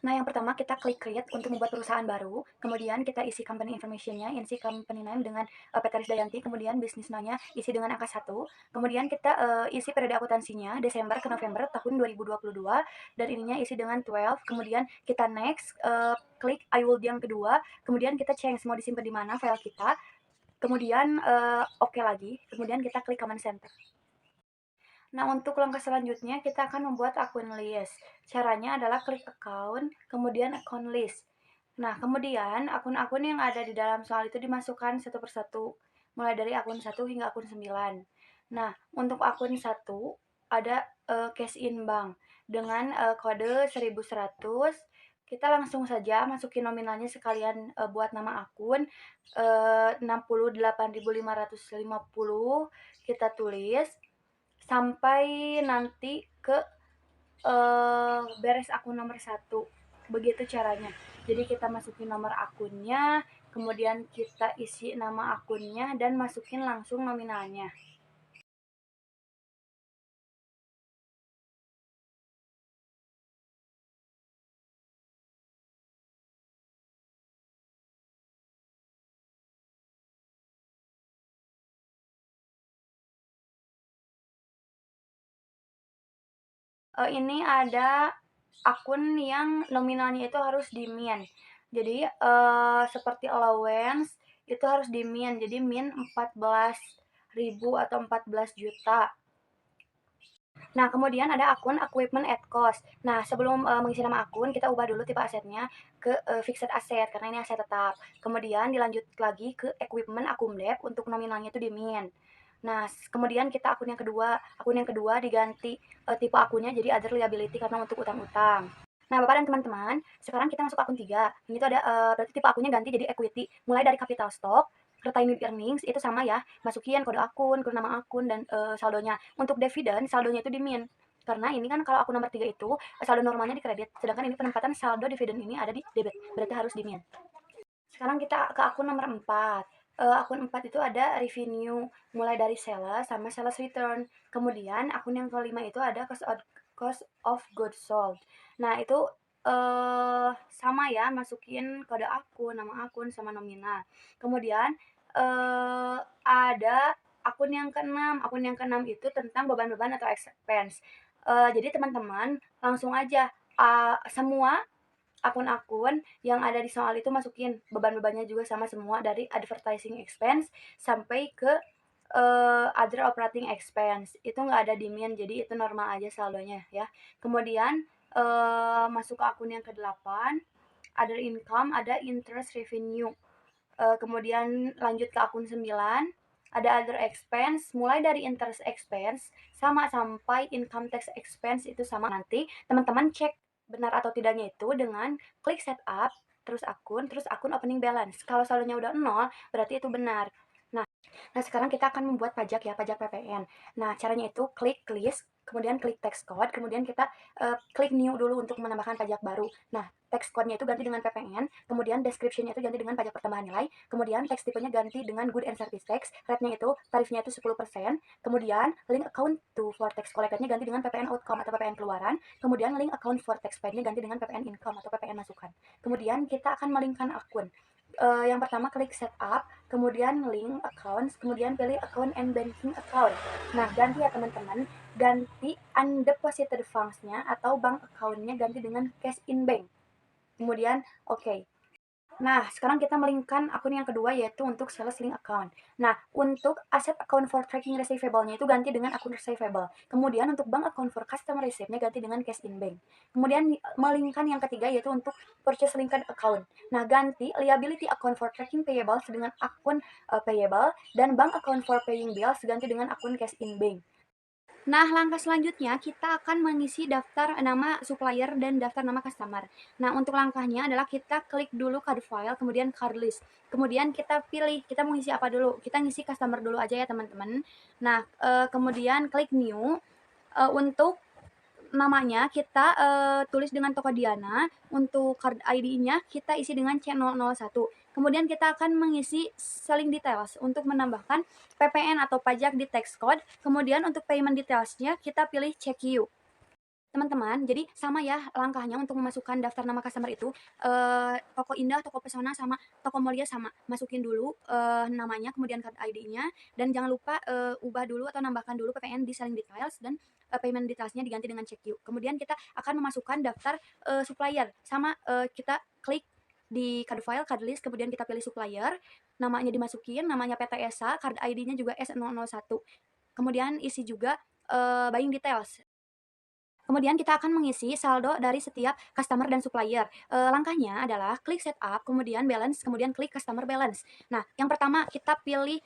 Nah, yang pertama kita klik create untuk membuat perusahaan baru, kemudian kita isi company information-nya, isi company name dengan PT Risdayanti, kemudian bisnis namanya isi dengan angka 1, kemudian kita isi periode akuntansinya Desember ke November tahun 2022 dan ininya isi dengan 12, kemudian kita next, klik I will yang kedua, kemudian kita change mau disimpan di mana file kita, kemudian oke lagi, kemudian kita klik command center. Nah, untuk langkah selanjutnya kita akan membuat akun list. Caranya adalah klik account, kemudian account list. Nah, kemudian akun-akun yang ada di dalam soal itu dimasukkan satu persatu, mulai dari akun 1 hingga akun 9. Nah, untuk akun 1 ada cash in bank dengan kode 1100. Kita langsung saja masukin nominalnya sekalian buat nama akun 68.550 kita tulis sampai nanti ke beres akun nomor 1. Begitu caranya. Jadi kita masukin nomor akunnya, kemudian kita isi nama akunnya dan masukin langsung nominalnya. Ini ada akun yang nominalnya itu harus di min. Jadi seperti allowance itu harus di min. Jadi min 14.000 atau 14 juta. Nah, kemudian ada akun equipment at cost. Nah, sebelum mengisi nama akun, kita ubah dulu tipe asetnya ke fixed asset karena ini aset tetap. Kemudian dilanjut lagi ke equipment accumulate untuk nominalnya itu di min. Nah, kemudian kita akun yang kedua diganti tipe akunnya jadi other liability karena untuk utang-utang. Nah, Bapak dan teman-teman, sekarang kita masuk akun 3. Ini tuh ada berarti tipe akunnya ganti jadi equity. Mulai dari capital stock, retained earnings itu sama ya, masukin kode akun, kode nama akun dan saldonya. Untuk dividen, saldonya itu di min. Karena ini kan kalau akun nomor 3 itu saldo normalnya di kredit, sedangkan ini penempatan saldo dividen ini ada di debit, berarti harus di min. Sekarang kita ke akun nomor 4. Akun 4 itu ada revenue, mulai dari sales sama sales return. Kemudian akun yang kelima itu ada cost of goods sold. Nah, itu sama ya, masukin kode akun, nama akun, sama nominal. Kemudian ada akun yang keenam. Akun yang keenam itu tentang beban-beban atau expense. Jadi teman-teman langsung aja semua akun-akun yang ada di soal itu masukin beban-bebannya juga sama semua dari advertising expense sampai ke other operating expense itu nggak ada di min, jadi itu normal aja saldonya ya. Kemudian masuk ke akun yang ke-8, other income, ada interest revenue. Kemudian lanjut ke akun 9, ada other expense, mulai dari interest expense sama sampai income tax expense itu sama. Nanti teman-teman cek benar atau tidaknya itu dengan klik setup, terus akun opening balance. Kalau saldonya udah 0, berarti itu benar. Nah, sekarang kita akan membuat pajak ya, pajak PPN. Nah, caranya itu klik list, kemudian klik text code, kemudian kita klik new dulu untuk menambahkan pajak baru. Nah, text code-nya itu ganti dengan PPN, kemudian description-nya itu ganti dengan pajak pertambahan nilai, kemudian text tipenya ganti dengan good and service tax, rate-nya itu tarifnya itu 10%, kemudian link account to for tax collected-nya ganti dengan PPN outcome atau PPN keluaran, kemudian link account for tax paid-nya ganti dengan PPN income atau PPN masukan. Kemudian kita akan melinkkan akun. Yang pertama klik setup, kemudian link accounts, kemudian pilih account and banking account. Nah, ganti ya teman-teman, ganti undeposited funds-nya atau bank account-nya ganti dengan cash in bank. Kemudian oke. Nah, sekarang kita melingkan akun yang kedua yaitu untuk sales link account. Nah, untuk asset account for tracking receivable-nya itu ganti dengan akun receivable. Kemudian untuk bank account for customer receipt-nya ganti dengan cash in bank. Kemudian melingkan yang ketiga yaitu untuk purchase linked account. Nah, ganti liability account for tracking payables dengan akun payable dan bank account for paying bills ganti dengan akun cash in bank. Nah, langkah selanjutnya kita akan mengisi daftar nama supplier dan daftar nama customer. Nah, untuk langkahnya adalah kita klik dulu card file, kemudian card list. Kemudian kita pilih, kita mau isi apa dulu? Kita ngisi customer dulu aja ya, teman-teman. Nah, kemudian klik new. Untuk namanya kita tulis dengan Tokodiana, untuk card ID-nya kita isi dengan C001. Kemudian kita akan mengisi selling details untuk menambahkan PPN atau pajak di text code. Kemudian untuk payment details-nya kita pilih CQ. Teman-teman, jadi sama ya langkahnya untuk memasukkan daftar nama customer itu, Toko Indah, Toko Pesona, sama Toko Mulia sama. Masukin dulu, namanya, kemudian card ID-nya, dan jangan lupa, ubah dulu atau nambahkan dulu PPN di selling details dan, payment details-nya diganti dengan check you. Kemudian kita akan memasukkan daftar, supplier, sama, kita klik di card file, card list, kemudian kita pilih supplier, namanya dimasukin, namanya PT Esa, card ID-nya juga S001. Kemudian isi juga, buying details. Kemudian kita akan mengisi saldo dari setiap customer dan supplier. Langkahnya adalah klik setup, kemudian balance, kemudian klik customer balance. Nah, yang pertama kita pilih,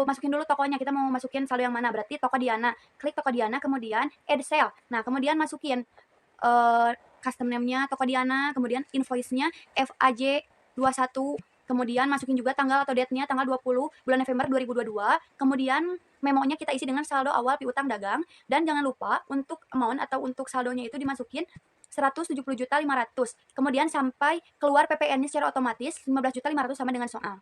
masukin dulu tokonya, kita mau masukin saldo yang mana, berarti toko Diana. Klik toko Diana, kemudian add sale. Nah, kemudian masukin, custom name-nya toko Diana, kemudian invoice-nya FAJ21, kemudian masukin juga tanggal atau date-nya tanggal 20 bulan November 2022, kemudian memonya kita isi dengan saldo awal piutang dagang, dan jangan lupa untuk amount atau untuk saldonya itu dimasukin 170.500.000. Kemudian sampai keluar PPN-nya secara otomatis 15.500.000 sama dengan soal.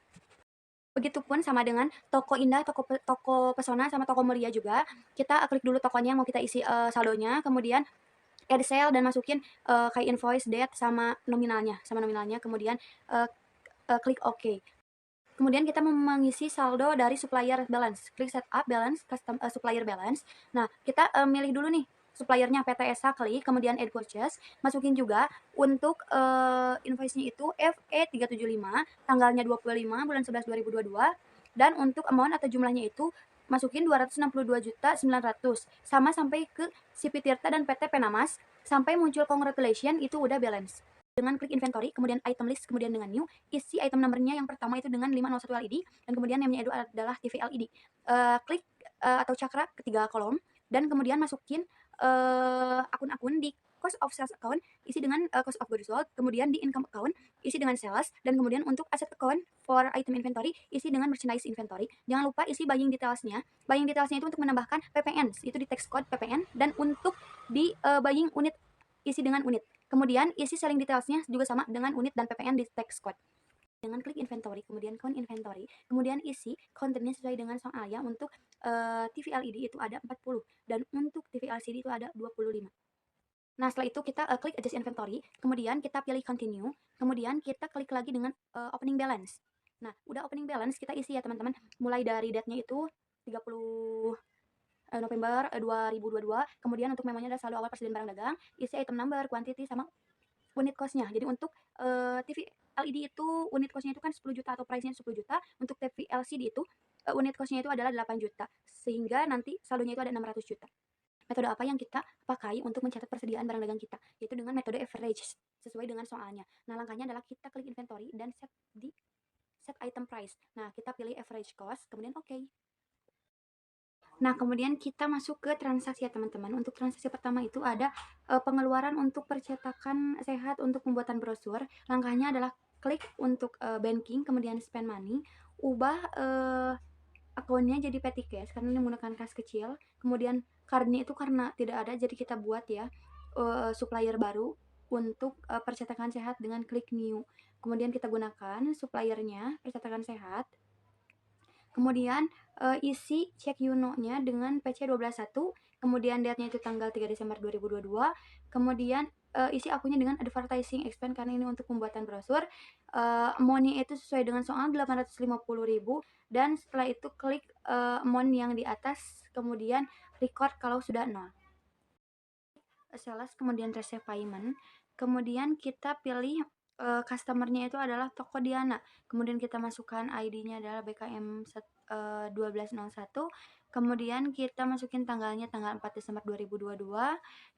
Begitupun sama dengan Toko Indah, Toko Pesona, sama Toko Mulia juga. Kita klik dulu tokonya yang mau kita isi saldonya, kemudian add sale dan masukin kayak invoice, date, sama nominalnya, kemudian klik OK. Kemudian kita mengisi saldo dari supplier balance. Klik setup balance, custom supplier balance. Nah, kita milih dulu nih suppliernya PT Esa, klik, kemudian add purchase, masukin juga untuk invoice-nya itu FE375, tanggalnya 25 bulan 11 2022, dan untuk amount atau jumlahnya itu masukin 262.900.000 sama sampai ke CP Tirta dan PT Penamas sampai muncul congratulation, itu udah balance. Dengan klik inventory, kemudian item list, kemudian dengan new, isi item number-nya yang pertama itu dengan 501 LED, dan kemudian name-nya itu adalah TV LED. Klik atau cakra ketiga kolom, dan kemudian masukin akun-akun di cost of sales account, isi dengan cost of goods sold, kemudian di income account, isi dengan sales, dan kemudian untuk asset account for item inventory, isi dengan merchandise inventory. Jangan lupa isi buying details-nya. Buying details-nya itu untuk menambahkan PPN, itu di text code PPN, dan untuk di buying unit, isi dengan unit. Kemudian isi selling details-nya juga sama dengan unit dan PPN di text code. Dengan klik inventory, kemudian count inventory, kemudian isi kontennya sesuai dengan soal ya. Untuk TV LED itu ada 40, dan untuk TV LCD itu ada 25. Nah, setelah itu kita klik adjust inventory, kemudian kita pilih continue, kemudian kita klik lagi dengan opening balance. Nah, udah opening balance, kita isi ya teman-teman, mulai dari date-nya itu 30 November 2022, kemudian untuk memonya adalah saldo awal persediaan barang dagang, isi item number, quantity, sama unit cost-nya. Jadi untuk TV LED itu unit cost-nya itu kan 10 juta atau price-nya 10 juta, untuk TV LCD itu unit cost-nya itu adalah 8 juta, sehingga nanti saldonya itu ada 600 juta. Metode apa yang kita pakai untuk mencatat persediaan barang dagang kita? Yaitu dengan metode average, sesuai dengan soalnya. Nah, langkahnya adalah kita klik inventory dan set item price. Nah, kita pilih average cost, kemudian OK. Nah, kemudian kita masuk ke transaksi ya teman-teman. Untuk transaksi pertama itu ada pengeluaran untuk percetakan sehat untuk pembuatan brosur. Langkahnya adalah klik untuk banking, kemudian spend money, ubah akunnya jadi petty cash karena ini menggunakan kas kecil. Kemudian cardnya itu karena tidak ada, jadi kita buat ya supplier baru untuk percetakan sehat dengan klik new. Kemudian kita gunakan suppliernya percetakan sehat. Kemudian isi cek Yuno-nya dengan PC121, kemudian date-nya itu tanggal 3 Desember 2022, kemudian isi akunnya dengan advertising expense karena ini untuk pembuatan brosur. Amount-nya itu sesuai dengan soal 850.000, dan setelah itu klik amount yang di atas, kemudian record kalau sudah 0. Sales, kemudian receive payment, kemudian kita pilih customer-nya itu adalah Toko Diana, kemudian kita masukkan ID-nya adalah BKM 1201, kemudian kita masukin tanggalnya tanggal 4 Desember 2022,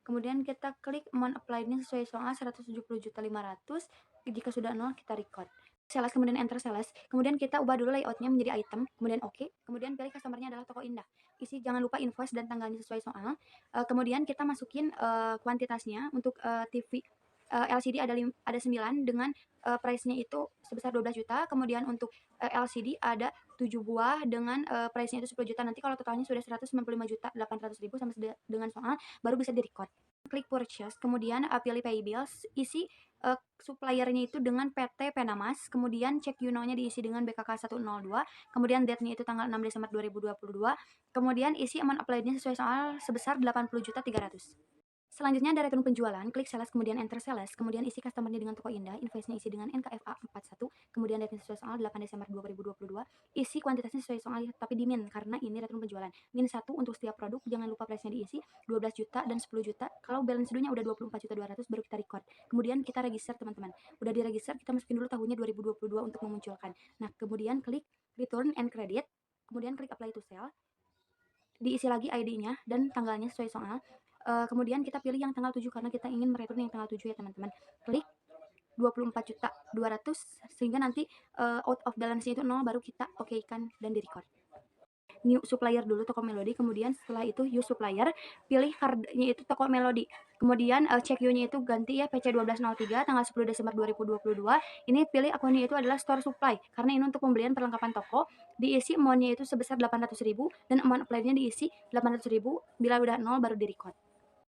kemudian kita klik amount applied-nya sesuai soal 170.500.000, jika sudah 0 kita record. Sales, kemudian enter sales, kemudian kita ubah dulu layout-nya menjadi item, kemudian OK, kemudian pilih customer-nya adalah Toko Indah, isi jangan lupa invoice dan tanggalnya sesuai soal. Kemudian kita masukin kuantitasnya. Untuk TV LCD ada 9 dengan price-nya itu sebesar 12 juta, kemudian untuk LCD ada 7 buah dengan price-nya itu 10 juta. Nanti kalau totalnya sudah 195.800.000 sama dengan soal, baru bisa di-record. Klik purchase, kemudian pilih pay bills, isi suppliernya itu dengan PT Penamas, kemudian cek Yuno-nya diisi dengan BKK 102, kemudian date-nya itu tanggal 6 Desember 2022, kemudian isi amount applied-nya sesuai soal sebesar 80.300.000. Selanjutnya ada return penjualan, klik sales kemudian enter sales, kemudian isi customer-nya dengan toko Indah, invoice-nya isi dengan NKFA 41, kemudian date-nya sesuai soal 8 Desember 2022, isi kuantitasnya sesuai soal tapi di min karena ini return penjualan. Min 1 untuk setiap produk, jangan lupa price-nya diisi 12 juta dan 10 juta. Kalau balance due-nya udah 24.200 baru kita record. Kemudian kita register teman-teman. Udah diregister, kita masukin dulu tahunnya 2022 untuk memunculkan. Nah, kemudian klik return and credit, kemudian klik apply to sell, diisi lagi ID-nya dan tanggalnya sesuai soal. Kemudian kita pilih yang tanggal 7 karena kita ingin mereturn yang tanggal 7 ya teman-teman. Klik 24.200 sehingga nanti out of balance-nya itu 0 baru kita oke-kan dan di-record. New supplier dulu toko Melody, kemudian setelah itu use supplier, pilih card-nya itu toko Melody. Kemudian check you-nya itu ganti ya PC1203 tanggal 10 Desember 2022. Ini pilih akunnya itu adalah store supply karena ini untuk pembelian perlengkapan toko. Diisi amount-nya itu sebesar 800.000 dan amount applied-nya diisi 800.000. Bila udah 0 baru di-record.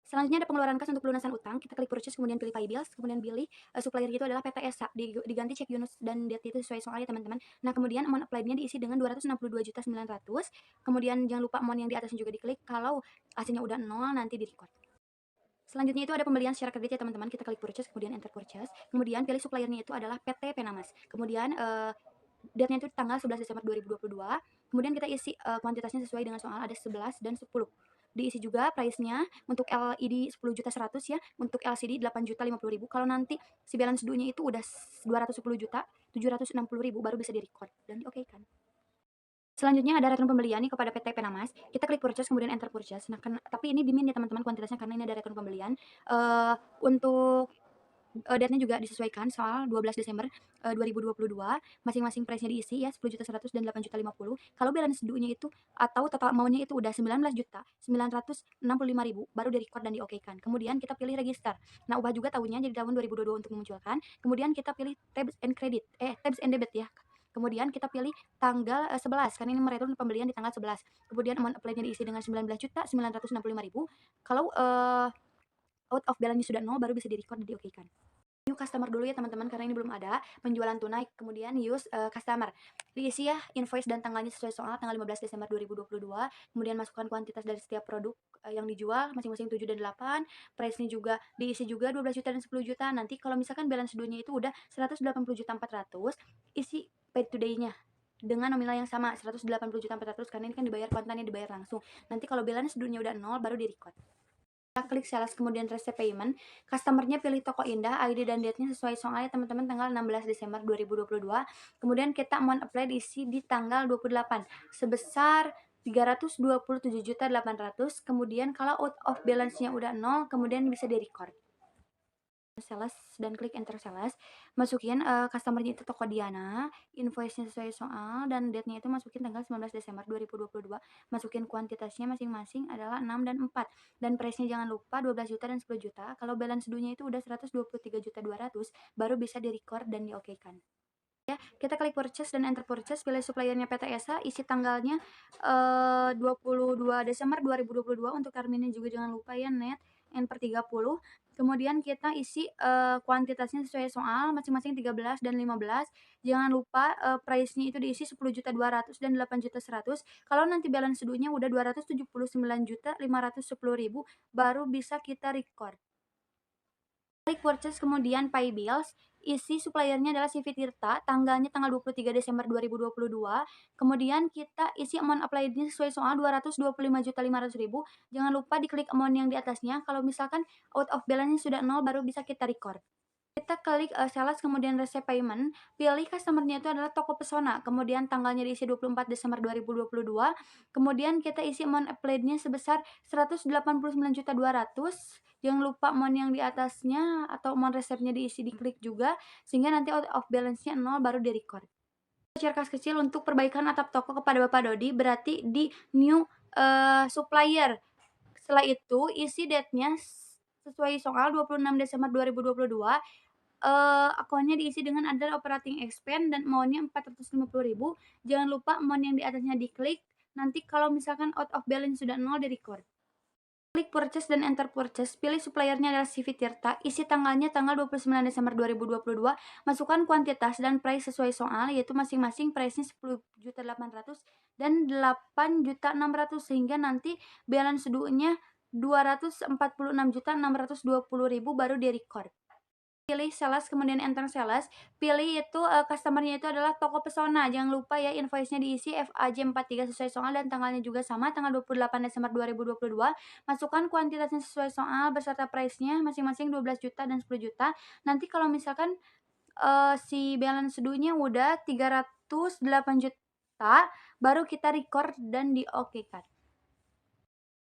Selanjutnya ada pengeluaran kas untuk pelunasan utang. Kita klik purchase, kemudian pilih pay bills, kemudian pilih supplier itu adalah PT ESA. Diganti cek Yunus dan date itu sesuai soalnya teman-teman. Nah, kemudian amount applied-nya diisi dengan 262.900. Kemudian jangan lupa amount yang di atasnya juga diklik. Kalau hasilnya udah 0 nanti di record. Selanjutnya itu ada pembelian secara kredit ya teman-teman. Kita klik purchase, kemudian enter purchase. Kemudian pilih suppliernya itu adalah PT Penamas. Kemudian date-nya itu tanggal 11 Desember 2022. Kemudian kita isi kuantitasnya sesuai dengan soal, ada 11 dan 10. Diisi juga price-nya untuk LED 10 juta 100 ya, untuk LCD 8 juta 50 ribu. Kalau nanti si balance due-nya itu udah 210 juta 760 ribu baru bisa di-record dan di-oke-kan. Selanjutnya ada return pembelian nih kepada PT Penamas. Kita klik purchase kemudian enter purchase. Nah, tapi ini dimin ya teman-teman kuantitasnya karena ini ada return pembelian. Untuk date-nya juga disesuaikan soal 12 Desember 2022. Masing-masing price-nya diisi ya 10 juta 100 dan 8 juta 50. Kalau balance due-nya itu atau total amount-nya itu udah 19 juta 965 ribu baru di-record dan di-oke-kan. Kemudian kita pilih register. Nah, ubah juga tahunnya jadi tahun 2022 untuk memunculkan. Kemudian kita pilih tabs and credit, tabs and debit ya. Kemudian kita pilih tanggal 11 karena ini mereturn pembelian di tanggal 11. Kemudian amount applied-nya diisi dengan 19 juta 965 ribu. Kalau out of balance sudah 0 baru bisa di-record dan di-oke-kan. New customer dulu ya teman-teman karena ini belum ada penjualan tunai. Kemudian use customer, diisi ya invoice dan tanggalnya sesuai soal tanggal 15 Desember 2022. Kemudian masukkan kuantitas dari setiap produk yang dijual masing-masing 7 dan 8. Price-nya juga diisi juga 12 juta dan 10 juta. Nanti kalau misalkan balance due-nya itu udah 180 juta 400, isi paid today-nya dengan nominal yang sama 180 juta 400 karena ini kan dibayar kontannya, dibayar langsung. Nanti kalau balance due-nya udah 0 baru di-record. Kita klik sales kemudian receive payment. Customernya pilih toko Indah, ID dan date-nya sesuai soalnya teman-teman tanggal 16 Desember 2022. Kemudian kita amount apply diisi di tanggal 28 sebesar 327.800. Kemudian kalau out of balance-nya udah 0, kemudian bisa di-record. Sales dan klik enter sales, masukin customernya itu toko Diana, invoice-nya sesuai soal dan date-nya itu masukin tanggal 19 Desember 2022. Masukin kuantitasnya masing-masing adalah 6 dan 4 dan price-nya jangan lupa 12 juta dan 10 juta. Kalau balance due-nya itu udah 123 juta 200 baru bisa di-record dan di-oke-kan. Ya, kita klik purchase dan enter purchase, pilih suppliernya PT ESA, isi tanggalnya 22 Desember 2022 untuk terminnya juga jangan lupa ya net N per 30. Kemudian kita isi kuantitasnya sesuai soal masing-masing 13 dan 15. Jangan lupa price-nya itu diisi 10 juta 200 dan 8 juta 100. Kalau nanti balance due-nya udah 279 juta 510 ribu baru bisa kita record. Klik purchase kemudian pay bills, isi suppliernya adalah CV Tirta, tanggalnya tanggal 23 Desember 2022. Kemudian kita isi amount applied-nya sesuai soal 225.500.000. Jangan lupa diklik amount yang di atasnya. Kalau misalkan out of balance sudah 0 baru bisa kita record. Kita klik sales kemudian receive payment, pilih customernya itu adalah toko Pesona, kemudian tanggalnya diisi 24 Desember 2022. Kemudian kita isi amount applied-nya sebesar 189.200. Jangan lupa amount yang di atasnya atau amount resepnya diisi diklik juga sehingga nanti out of balance-nya 0 baru di-record. Share kas kecil untuk perbaikan atap toko kepada Bapak Dodi berarti di new supplier. Setelah itu isi date-nya sesuai soal 26 Desember 2022. Akunnya diisi dengan ada operating expense dan amount-nya 450.000. Jangan lupa amount yang di atasnya diklik. Nanti kalau misalkan out of balance sudah 0 di-record. Klik purchase dan enter purchase, pilih suppliernya adalah CV Tirta, isi tanggalnya tanggal 29 Desember 2022, masukkan kuantitas dan price sesuai soal, yaitu masing-masing price-nya 10.800 dan 8.600 sehingga nanti balance due-nya 246.620.000 baru di-record. Pilih sales, kemudian enter sales, pilih itu, customer-nya itu adalah Toko Pesona, jangan lupa ya invoice-nya diisi FAJ43 sesuai soal dan tanggalnya juga sama, tanggal 28 Desember 2022. Masukkan kuantitasnya sesuai soal beserta price-nya masing-masing 12 juta dan 10 juta. Nanti kalau misalkan, si balance due-nya udah 308 juta, baru kita record dan di-okekan.